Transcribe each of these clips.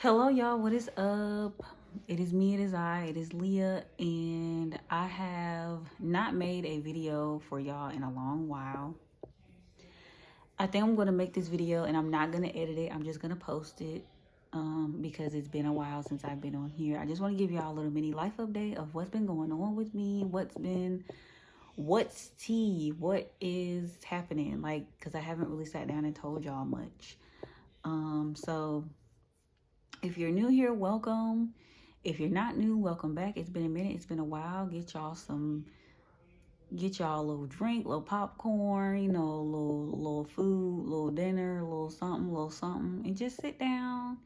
Hello, y'all. What is up? It is me, it is it is Leah, and I have not made a video for y'all in a long while. I think I'm going to make this video and I'm not going to edit it. I'm just going to post it because it's been a while since I've been on here. I just want to give y'all a little mini life update of what's been going on with me, what's tea, what is happening, like, because I haven't really sat down and told y'all much. So if you're new here, welcome. If you're not new, welcome back. It's been a minute. It's been a while. Get y'all a little drink, little popcorn, little food, little dinner, little something, and just sit down,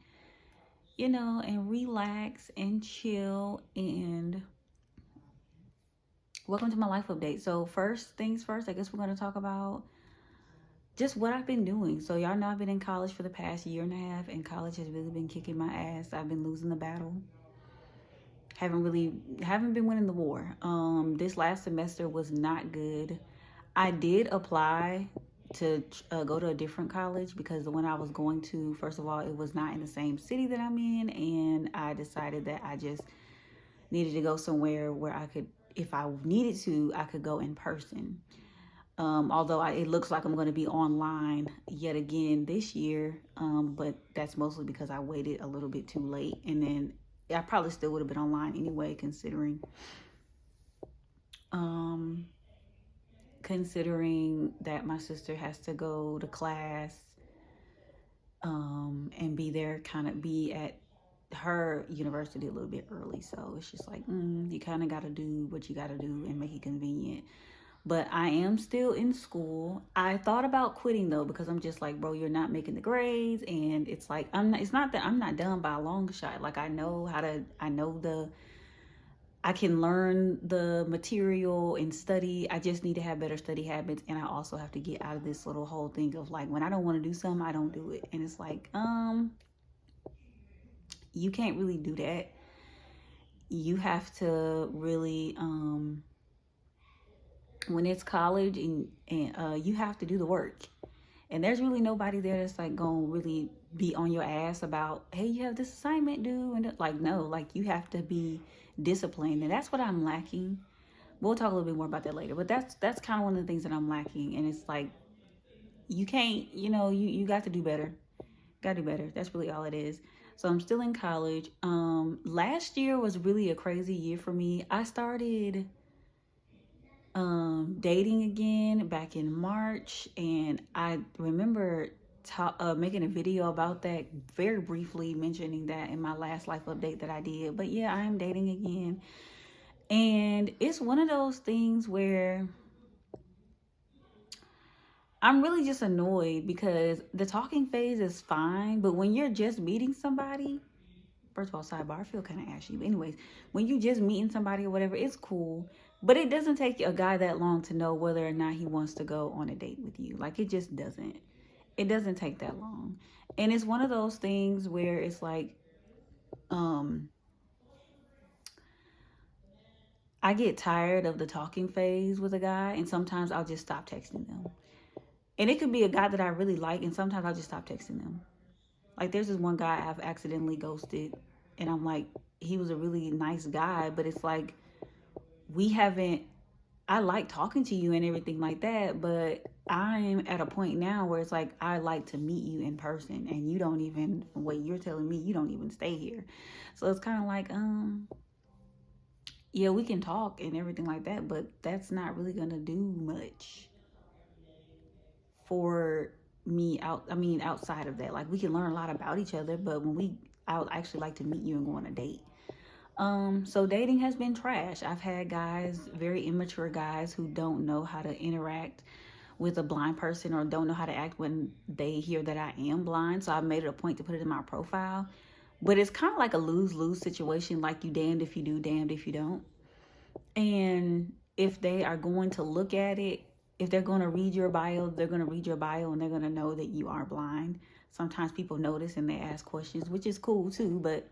and relax and chill. And welcome to my life update. So first things first, I guess we're gonna talk about just what I've been doing. So y'all know I've been in college for the past year and a half, and college has really been kicking my ass. I've been losing the battle. Haven't been winning the war. This last semester was not good. I did apply to go to a different college because the one I was going to, first of all, it was not in the same city that I'm in, and I decided that I just needed to go somewhere where I could, if I needed to, I could go in person. Although it looks like I'm going to be online yet again this year, but that's mostly because I waited a little bit too late, and then I probably still would have been online anyway, um, considering that my sister has to go to class, and be there, kind of be at her university a little bit early. So it's just like, you kind of got to do what you got to do and make it convenient. But I am still in school. I thought about quitting though, because I'm just like, bro, you're not making the grades, and it's like it's not that I'm not done by a long shot. Like I can learn the material and study. I just need to have better study habits, and I also have to get out of this little whole thing of like, when I don't want to do something, I don't do it. And it's like, you can't really do that. You have to really when it's college, and you have to do the work. And there's really nobody there that's like gonna really be on your ass about, hey, you have this assignment due, and like, no, like, you have to be disciplined, and that's what I'm lacking. We'll talk a little bit more about that later, but that's kind of one of the things that I'm lacking. And it's like, you can't, you got to do better. Got to do better. That's really all it is. So I'm still in college. Last year was really a crazy year for me. I started dating again back in March, and I remember making a video about that, very briefly mentioning that in my last life update that I did. But yeah, I am dating again, and it's one of those things where I'm really just annoyed because the talking phase is fine, but when you're just meeting somebody, first of all, sidebar, I feel kind of ashy. But anyways, when you just meeting somebody or whatever, it's cool. But it doesn't take a guy that long to know whether or not he wants to go on a date with you. Like, it just doesn't. It doesn't take that long. And it's one of those things where it's like, I get tired of the talking phase with a guy, and sometimes I'll just stop texting them. And it could be a guy that I really like, and sometimes I'll just stop texting them. Like, there's this one guy I've accidentally ghosted, and I'm like, he was a really nice guy, but it's like, we haven't, I like talking to you and everything like that, but I'm at a point now where it's like, I like to meet you in person, and you don't even, from what you're telling me, you don't even stay here. So it's kind of like, yeah, we can talk and everything like that, but that's not really gonna do much for me outside of that. Like, we can learn a lot about each other, but I would actually like to meet you and go on a date. So dating has been trash. I've had guys, very immature guys, who don't know how to interact with a blind person, or don't know how to act when they hear that I am blind. So I've made it a point to put it in my profile. But it's kind of like a lose-lose situation. Like, you damned if you do, damned if you don't. And if they are going to look at it, if they're going to read your bio, they're going to read your bio, and they're going to know that you are blind. Sometimes people notice and they ask questions, which is cool too, but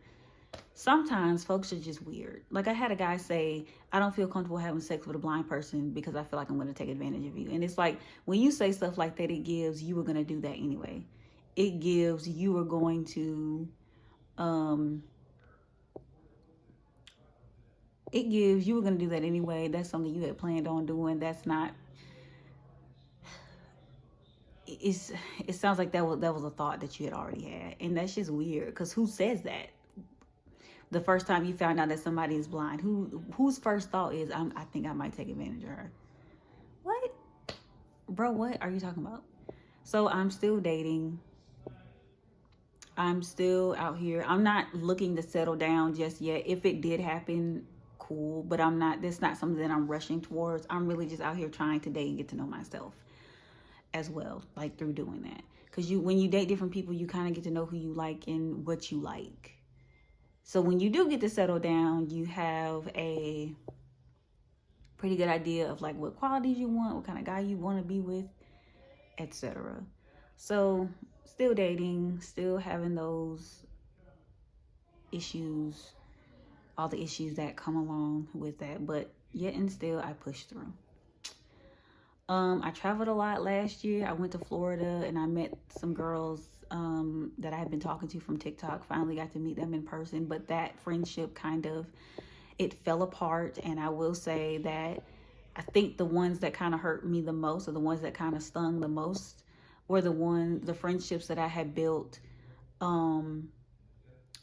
sometimes folks are just weird. Like, I had a guy say, I don't feel comfortable having sex with a blind person because I feel like I'm going to take advantage of you. And it's like, when you say stuff like that, it gives you were going to do that anyway. It gives you are going to Um, it gives, you were going to do that anyway. That's something you had planned on doing. That's not, it's, it sounds like that was a thought that you had already had. And that's just weird because who says that? The first time you found out that somebody is blind, whose first thought is, I think I might take advantage of her. What? Bro, what are you talking about? So I'm still dating. I'm still out here. I'm not looking to settle down just yet. If it did happen, cool. But I'm not, that's not something that I'm rushing towards. I'm really just out here trying to date and get to know myself as well, like through doing that. Because when you date different people, you kind of get to know who you like and what you like. So when you do get to settle down, you have a pretty good idea of like what qualities you want, what kind of guy you want to be with, etc. So still dating, still having those issues, all the issues that come along with that, but yet and still I push through. I traveled a lot last year. I went to Florida and I met some girls that I had been talking to from TikTok. Finally got to meet them in person, but that friendship kind of, it fell apart. And I will say that I think the ones that kind of hurt me the most, or the ones that kind of stung the most, were the friendships that I had built um,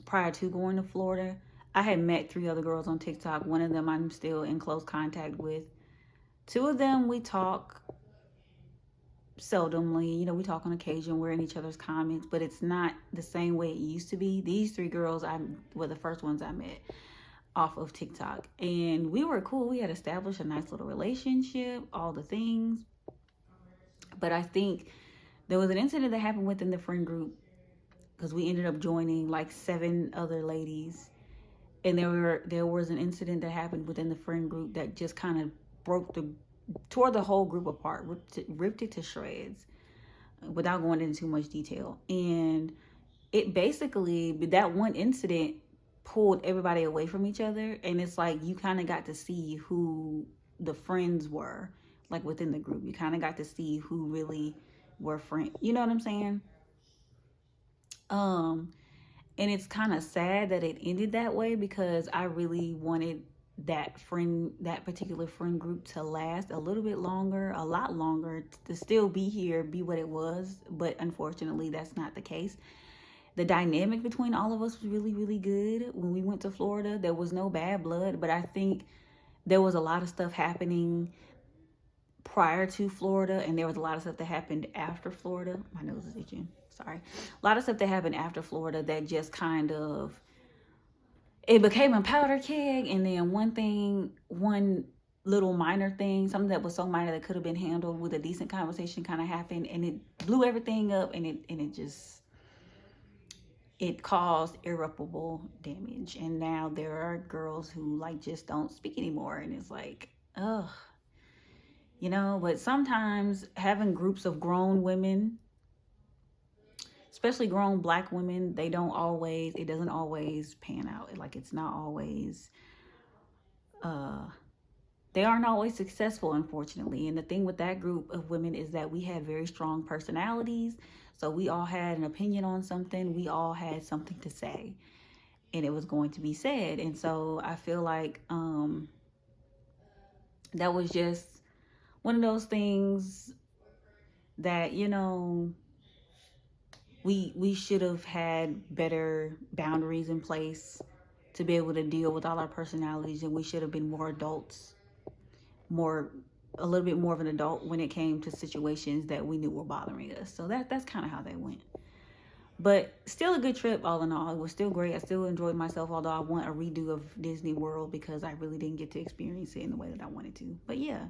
prior to going to Florida. I had met 3 other girls on TikTok. One of them I'm still in close contact with. 2 of them we talk seldomly. We talk on occasion. We're in each other's comments, but it's not the same way it used to be. These 3 girls I were the first ones I met off of TikTok, and we were cool. We had established a nice little relationship, all the things. But I think there was an incident that happened within the friend group because we ended up joining like 7 other ladies, and there was an incident that happened within the friend group that just kind of tore the whole group apart, ripped it to shreds, without going into too much detail. And it basically, that one incident pulled everybody away from each other, and it's like you kind of got to see who the friends were, like within the group. You kind of got to see who really were friends. You know what I'm saying? Um, and it's kind of sad that it ended that way because I really wanted that particular friend group to last a little bit longer, a lot longer, to still be here, be what it was. But unfortunately, that's not the case. The dynamic between all of us was really, really good when we went to Florida. There was no bad blood, but I think there was a lot of stuff happening prior to Florida, and there was a lot of stuff that happened after Florida. My nose is itching. Sorry. A lot of stuff that happened after Florida that just kind of, it became a powder keg, and then one little minor thing, something that was so minor that could have been handled with a decent conversation, kind of happened, and it blew everything up, and it just, it caused irreparable damage. And now there are girls who like just don't speak anymore, and it's like, ugh. But sometimes having groups of grown women, especially grown Black women, it doesn't always pan out. Like, it's not always, uh, they aren't always successful, unfortunately. And the thing with that group of women is that we had very strong personalities. So we all had an opinion on something. We all had something to say, and it was going to be said. And so I feel like that was just one of those things that, we should have had better boundaries in place to be able to deal with all our personalities, and we should have been more adults, a little bit more of an adult when it came to situations that we knew were bothering us. So that's kind of how that went. But still a good trip all in all. It was still great. I still enjoyed myself, although I want a redo of Disney World because I really didn't get to experience it in the way that I wanted to. But yeah.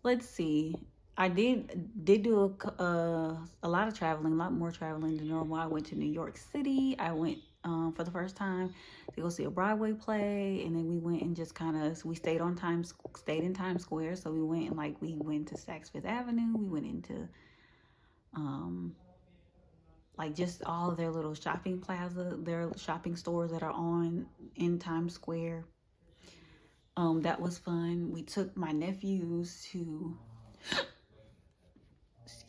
Let's see. I did do a lot of traveling, a lot more traveling than normal. I went to New York City. I went for the first time to go see a Broadway play, and then we went and just we stayed in Times Square. So we went and we went to Saks Fifth Avenue. We went into just all of their little shopping plaza, their shopping stores that are in Times Square. That was fun. We took my nephews to,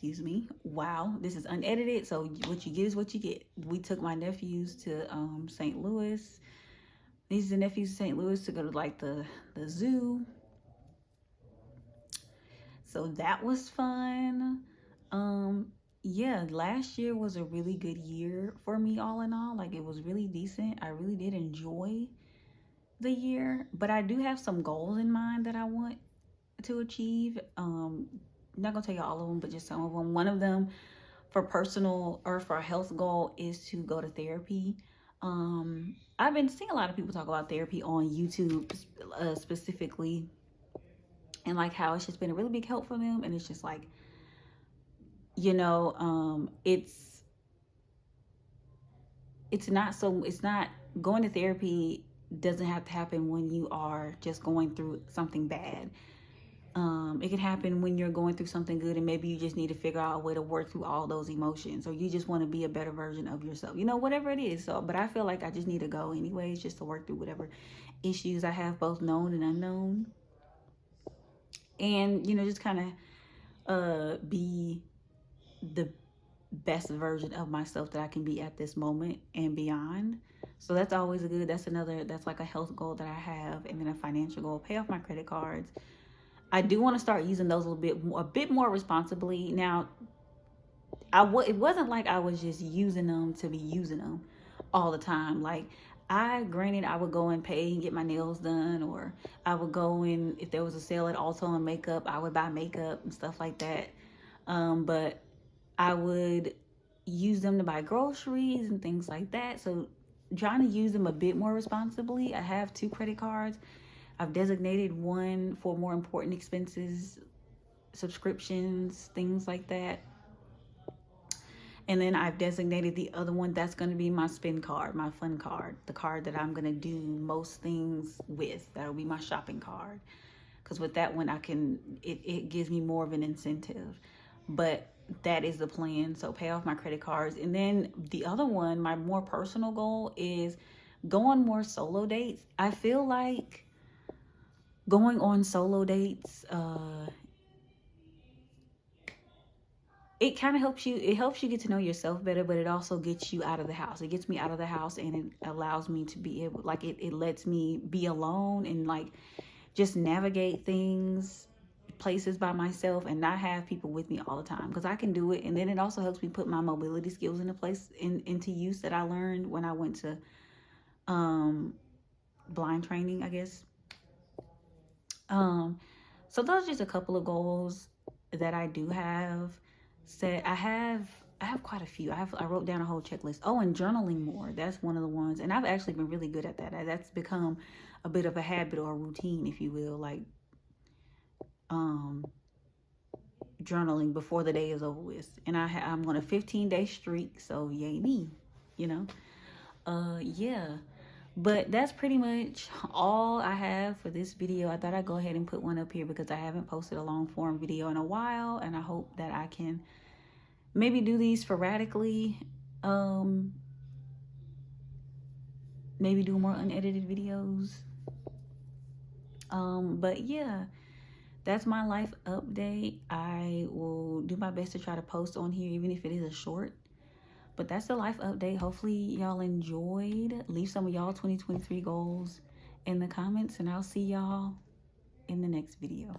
excuse me. Wow, this is unedited, so what you get is what you get. We took my nephews to St. Louis. These are the nephews to St. Louis to go to like the zoo. So that was fun. Yeah, last year was a really good year for me all in all. Like it was really decent. I really did enjoy the year, but I do have some goals in mind that I want to achieve. Not gonna tell you all of them, but just some of them. One of them for personal or for a health goal is to go to therapy. I've been seeing a lot of people talk about therapy on YouTube, specifically, and like how it's just been a really big help for them. And it's just like, it's not going to therapy doesn't have to happen when you are just going through something bad. It can happen when you're going through something good and maybe you just need to figure out a way to work through all those emotions, or you just want to be a better version of yourself, whatever it is. So, but I feel like I just need to go anyways, just to work through whatever issues I have, both known and unknown. And, just kind of be the best version of myself that I can be at this moment and beyond. So that's always that's like a health goal that I have. And then a financial goal, pay off my credit cards. I do want to start using those a bit more responsibly. Now, it wasn't like I was just using them to be using them all the time. Like, granted, I would go and pay and get my nails done, or I would go in, if there was a sale at Ulta on makeup, I would buy makeup and stuff like that. But I would use them to buy groceries and things like that. So trying to use them a bit more responsibly. I have 2 credit cards. I've designated one for more important expenses, subscriptions, things like that. And then I've designated the other one that's going to be my spend card, my fun card, the card that I'm going to do most things with. That'll be my shopping card. Because with that one, it gives me more of an incentive. But that is the plan. So pay off my credit cards. And then the other one, my more personal goal, is go on more solo dates. I feel like going on solo dates, it kind of helps you get to know yourself better, but it also gets you out of the house. It gets me out of the house, and it allows me to be able, like, it lets me be alone and like just navigate places by myself and not have people with me all the time, because I can do it. And then it also helps me put my mobility skills into use that I learned when I went to blind training, I guess. So those are just a couple of goals that I do have set. I have quite a few. I wrote down a whole checklist. Oh, and journaling more. That's one of the ones. And I've actually been really good at that. That's become a bit of a habit or a routine, if you will, like journaling before the day is over with. And I'm on a 15-day streak, so yay me, yeah. But that's pretty much all I have for this video. I thought I'd go ahead and put one up here because I haven't posted a long form video in a while, and I hope that I can maybe do these sporadically. Maybe do more unedited videos. But yeah, that's my life update. I will do my best to try to post on here, even if it is a short. But that's the life update. Hopefully y'all enjoyed. Leave some of y'all 2023 goals in the comments, and I'll see y'all in the next video.